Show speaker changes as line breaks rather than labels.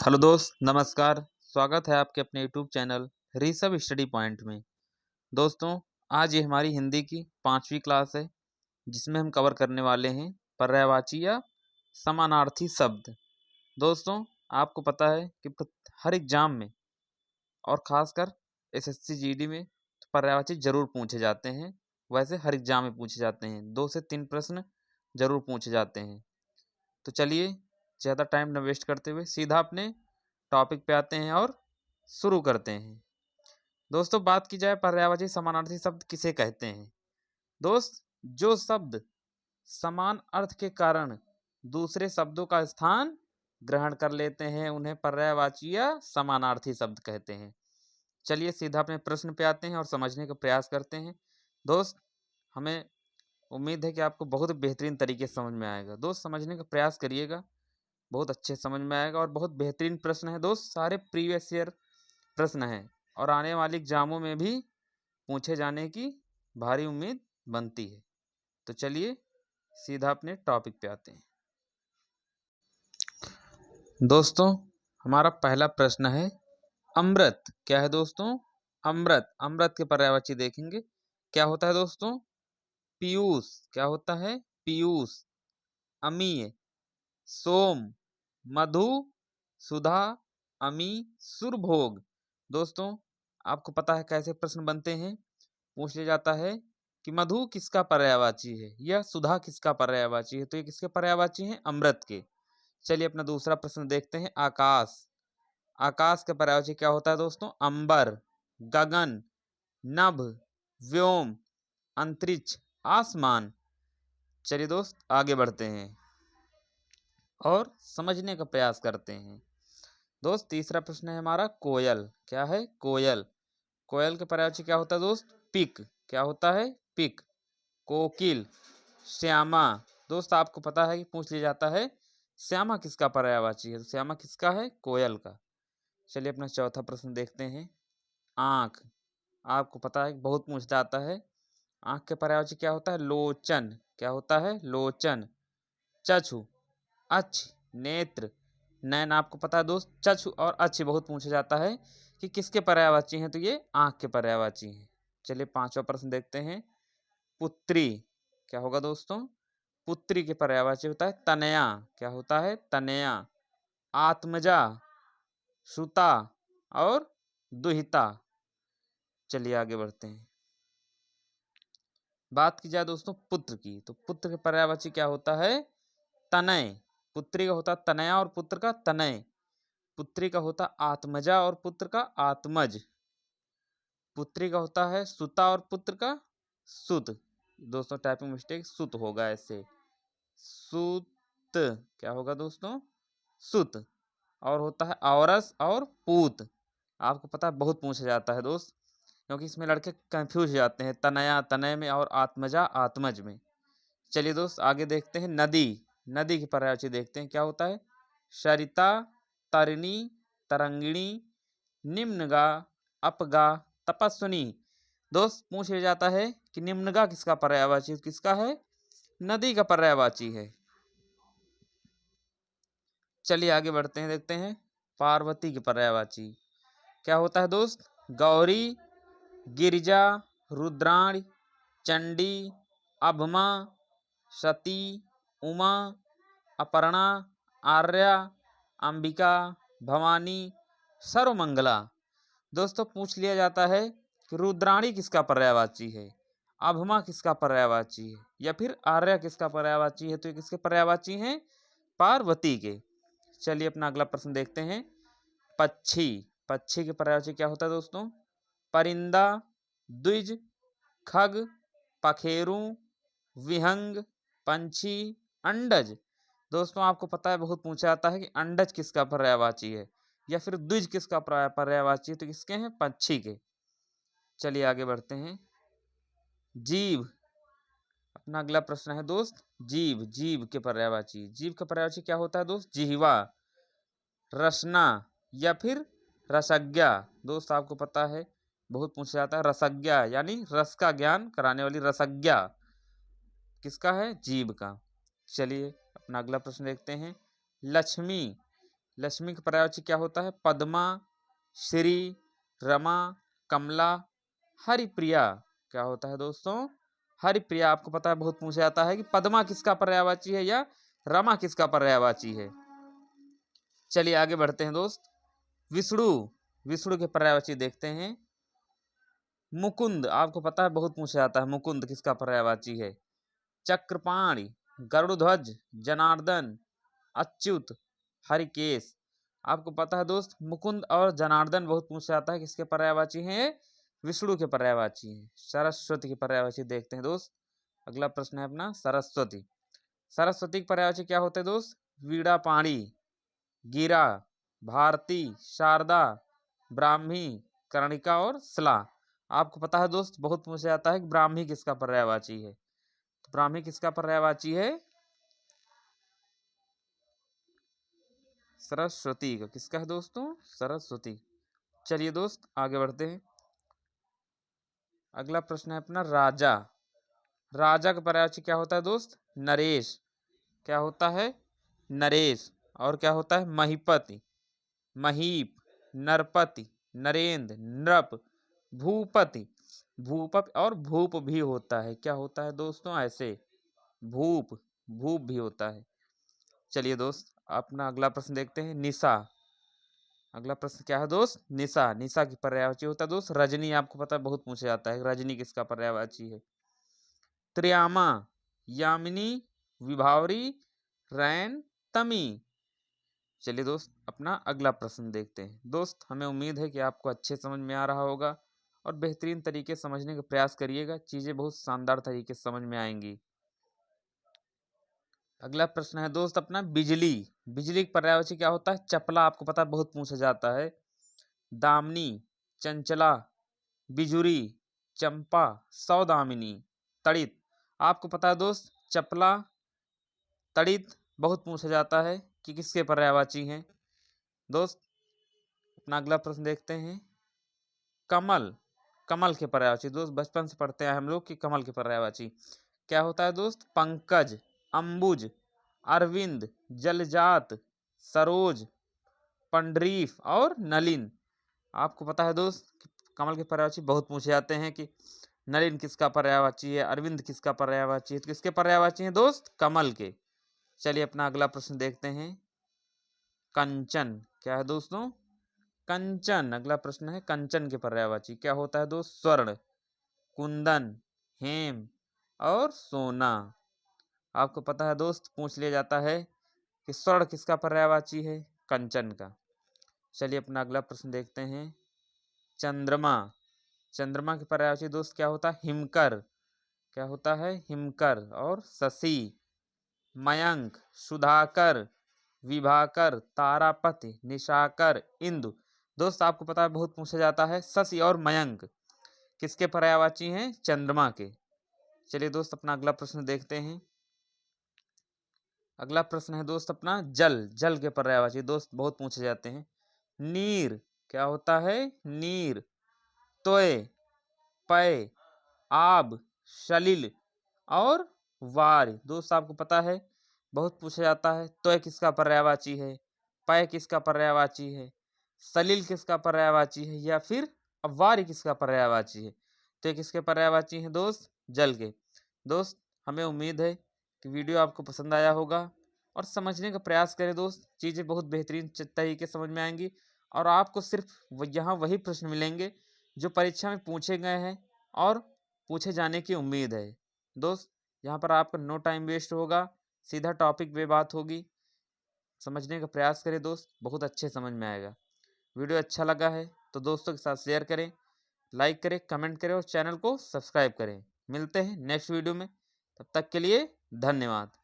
Hello दोस्त, नमस्कार। स्वागत है आपके अपने YouTube channel Rishabh study point में। दोस्तों, आज ये हमारी हिंदी की 5वीं क्लास है, जिसमें हम कवर करने वाले हैं पर्यायवाची या समानार्थी शब्द। दोस्तों, आपको पता है कि हर एग्जाम में और ख़ासकर एसएससी जीडी में तो पर्यायवाची ज़रूर पूछे जाते हैं। वैसे हर एग्जाम में पूछे जाते हैं, 2 से 3 प्रश्न ज़रूर पूछे जाते हैं। तो चलिए, ज़्यादा टाइम न वेस्ट करते हुए सीधा अपने टॉपिक पे आते हैं और शुरू करते हैं। दोस्तों, बात की जाए पर्यायवाची समानार्थी शब्द किसे कहते हैं। दोस्त, जो शब्द समान अर्थ के कारण दूसरे शब्दों का स्थान ग्रहण कर लेते हैं उन्हें पर्यायवाची या समानार्थी शब्द कहते हैं। चलिए सीधा अपने प्रश्न पे आते हैं और समझने का प्रयास करते हैं। दोस्त, हमें उम्मीद है कि आपको बहुत बेहतरीन तरीके से समझ में आएगा। दोस्त, समझने का प्रयास करिएगा, बहुत अच्छे समझ में आएगा और बहुत बेहतरीन प्रश्न है। दोस्त, सारे प्रीवियस ईयर प्रश्न हैं और आने वाले एग्जामों में भी पूछे जाने की भारी उम्मीद बनती है। तो चलिए सीधा अपने टॉपिक पे आते हैं। दोस्तों, हमारा पहला प्रश्न है अमृत। क्या है दोस्तों? अमृत। अमृत के पर्यायवाची देखेंगे। क्या होता है दोस्तों? पीयूष। क्या होता है? पीयूष। अमीय, सोम, मधु, सुधा, अमी, सुरभोग। दोस्तों, आपको पता है कैसे प्रश्न बनते हैं। पूछ लिया जाता है कि मधु किसका पर्यायवाची है या सुधा किसका पर्यायवाची है, तो ये किसके पर्यायवाची हैं? अमृत के। चलिए अपना दूसरा प्रश्न देखते हैं। आकाश। आकाश के पर्यायवाची क्या होता है दोस्तों? अंबर, गगन, नभ, व्योम, अंतरिक्ष, आसमान। चलिए दोस्त आगे बढ़ते हैं और समझने का प्रयास करते हैं। दोस्त, तीसरा प्रश्न है हमारा कोयल। क्या है? कोयल। कोयल के पर्यायवाची क्या होता है दोस्त? पिक। क्या होता है? पिक। कोकिल, श्यामा। दोस्त, आपको पता है कि पूछ लिया जाता है श्यामा किसका पर्यायवाची है, तो श्यामा किसका है? कोयल का। चलिए अपना चौथा प्रश्न देखते हैं। आँख। आपको पता है कि बहुत पूछ जाता है। आँख के पर्यायवाची क्या होता है? लोचन। क्या होता है? लोचन। चक्षु, अक्ष, नेत्र, नयन। आपको पता है दोस्त चक्षु और अक्ष बहुत पूछा जाता है कि किसके पर्यायवाची हैं, तो ये आँख के पर्यायवाची हैं। चलिए पांचवा प्रश्न देखते हैं। पुत्री। क्या होगा दोस्तों? पुत्री के पर्यायवाची होता है तनया। क्या होता है? तनया। आत्मजा, श्रुता और दुहिता। चलिए आगे बढ़ते हैं। बात की जाए दोस्तों पुत्र की, तो पुत्र के पर्यायवाची क्या होता है? तनय। पुत्री का होता तनया और पुत्र का तनय। पुत्री का होता आत्मजा और पुत्र का आत्मज। पुत्री का होता है सुता और पुत्र का सुत। दोस्तों टाइपिंग मिस्टेक, सुत होगा ऐसे। सुत। क्या होगा दोस्तों? सुत। और होता है औरस और पूत। आपको पता है बहुत पूछा जाता है दोस्त, क्योंकि इसमें लड़के कंफ्यूज हो जाते हैं तनया तनय में और आत्मजा आत्मज में। चलिए दोस्त आगे देखते हैं। नदी। नदी की पर्यायवाची देखते हैं। क्या होता है? सरिता, तरिणी, तरंगिणी, निम्नगा, अपगा, तपस्विनी। दोस्त पूछ लिया जाता है कि निम्नगा किसका पर्यायवाची? किसका है? नदी का पर्यायवाची है। चलिए आगे बढ़ते हैं, देखते हैं पार्वती की पर्यायवाची। क्या होता है दोस्त? गौरी, गिरिजा, रुद्राणी, चंडी, अभमा, सती, उमा, अपर्णा, आर्या, अंबिका, भवानी, सर्वमंगला। दोस्तों पूछ लिया जाता है कि रुद्राणी किसका पर्यायवाची है, अभमा किसका पर्यायवाची है या फिर आर्या किसका पर्यायवाची है, तो ये किसके पर्यायवाची हैं? पार्वती के। चलिए अपना अगला प्रश्न देखते हैं। पक्षी। पक्षी के पर्यायवाची क्या होता है दोस्तों? परिंदा, द्विज, खग, पखेरु, विहंग, पंछी, अंडज। दोस्तों आपको पता है बहुत पूछा जाता है कि अंडज किसका पर्यायवाची है या फिर द्विज किसका पर्यायवाची है, तो किसके हैं? पक्षी के। चलिए आगे बढ़ते हैं। जीव। अपना अगला प्रश्न है दोस्त जीव। जीव के पर्यायवाची। जीव का पर्यायवाची क्या होता है दोस्त? जिह्वा, रसना या फिर रसज्ञा। दोस्त आपको पता है बहुत पूछा जाता है रसज्ञा, यानी रस का ज्ञान कराने वाली रसज्ञा किसका है? जीव का। चलिए अपना अगला प्रश्न देखते हैं। लक्ष्मी। लक्ष्मी का पर्यायवाची क्या होता है? पद्मा, श्री, रमा, कमला, हरिप्रिया। क्या होता है दोस्तों? हरिप्रिया। आपको पता है बहुत पूछा जाता है कि पद्मा किसका पर्यायवाची है या रमा किसका पर्यायवाची है। चलिए आगे बढ़ते हैं दोस्त। विष्णु, विष्णु के पर्यायवाची देखते हैं। मुकुंद, आपको पता है बहुत पूछा जाता है मुकुंद किसका पर्यायवाची है। चक्रपाणि, गरुड़ध्वज, जनार्दन, अच्युत, हरिकेश। आपको पता है दोस्त मुकुंद और जनार्दन बहुत पूछा जाता है किसके पर्यायवाची हैं? विष्णु के पर्यायवाची हैं। सरस्वती के पर्यायवाची देखते हैं दोस्त। अगला प्रश्न है अपना सरस्वती। सरस्वती के पर्यायवाची क्या होते हैं दोस्त? वीणा पाणी, गिरा, भारती, शारदा, ब्राह्मी, कर्णिका और शिला। आपको पता है दोस्त बहुत पूछा जाता है कि ब्राह्मी किसका पर्यायवाची है। तो ब्राह्मी किसका पर्यायवाची है? सरस्वती का। किसका है दोस्तों? सरस्वती। चलिए दोस्त आगे बढ़ते हैं। अगला प्रश्न है अपना राजा। राजा का पर्यायवाची क्या होता है दोस्त? नरेश। क्या होता है? नरेश। और क्या होता है? महीपति, महीप, नरपति, नरेंद्र, नृप, भूपति, भूप और भूप भी होता है। क्या होता है दोस्तों? ऐसे भूप, भूप भी होता है। चलिए दोस्त अपना अगला प्रश्न देखते हैं। निशा। अगला प्रश्न क्या है दोस्त? निशा। निशा की पर्यायवाची होता है दोस्त रजनी। आपको पता है बहुत पूछा जाता है रजनी किसका पर्यायवाची है। त्रियामा, यामिनी, विभावरी, रैन, तमी। चलिए दोस्त अपना अगला प्रश्न देखते हैं। दोस्त हमें उम्मीद है कि आपको अच्छे समझ में आ रहा होगा और बेहतरीन तरीके से समझने का प्रयास करिएगा। चीज़ें बहुत शानदार तरीके से समझ में आएंगी। अगला प्रश्न है दोस्त अपना बिजली। बिजली का पर्यायवाची क्या होता है? चपला। आपको पता है बहुत पूछा जाता है। दामिनी, चंचला, बिजुरी, चंपा, सौदामिनी, तड़ित। आपको पता है दोस्त चपला, तड़ित बहुत पूछा जाता है कि किसके पर्यायवाची हैं। दोस्त अपना अगला प्रश्न देखते हैं। कमल, कमल के पर्यायवाची। दोस्त बचपन से पढ़ते हैं हम लोग कि कमल के पर्यायवाची क्या होता है दोस्त? पंकज, अंबुज, अरविंद, जलजात, सरोज, पंडरीफ और नलिन। आपको पता है दोस्त कमल के पर्यायवाची बहुत पूछे जाते हैं कि नलिन किसका पर्यायवाची है, अरविंद किसका पर्यायवाची है। तो किसके पर्यायवाची हैं दोस्त? कमल के। चलिए अपना अगला प्रश्न देखते हैं। कंचन। क्या है दोस्तों? कंचन। अगला प्रश्न है कंचन के पर्यायवाची क्या होता है दोस्त? स्वर्ण, कुंदन, हेम और सोना। आपको पता है दोस्त पूछ लिया जाता है कि स्वर्ण किसका पर्यायवाची है? कंचन का। चलिए अपना अगला प्रश्न देखते हैं। चंद्रमा। चंद्रमा के पर्यायवाची दोस्त क्या होता है? हिमकर। क्या होता है? हिमकर और शशि, मयंक, सुधाकर, विभाकर, तारापति, निशाकर, इंदु। दोस्त आपको पता है बहुत पूछा जाता है शशि और मयंक किसके पर्यायवाची हैं? चंद्रमा के। चलिए दोस्त अपना अगला प्रश्न देखते हैं। अगला प्रश्न है दोस्त अपना जल। जल के पर्यायवाची दोस्त बहुत पूछे जाते हैं। नीर। क्या होता है? नीर, तोय, पय, आब, सलिल और वार। दोस्त आपको पता है बहुत पूछा जाता है तोय किसका पर्यायवाची है, पय किसका पर्यायवाची है, सलिल किसका पर्यायवाची है या फिर वार किसका पर्यायवाची है। तो ये किसके पर्यायवाची हैं दोस्त? जल के। दोस्त हमें उम्मीद है कि वीडियो आपको पसंद आया होगा और समझने का प्रयास करें दोस्त। चीज़ें बहुत बेहतरीन तरीके समझ में आएंगी और आपको सिर्फ यहाँ वही प्रश्न मिलेंगे जो परीक्षा में पूछे गए हैं और पूछे जाने की उम्मीद है। दोस्त यहाँ पर आपका नो टाइम वेस्ट होगा, सीधा टॉपिक पे बात होगी। समझने का प्रयास करें दोस्त, बहुत अच्छे समझ में आएगा। वीडियो अच्छा लगा है तो दोस्तों के साथ शेयर करें, लाइक करें, कमेंट करें और चैनल को सब्सक्राइब करें। मिलते हैं नेक्स्ट वीडियो में, तब तक के लिए धन्यवाद।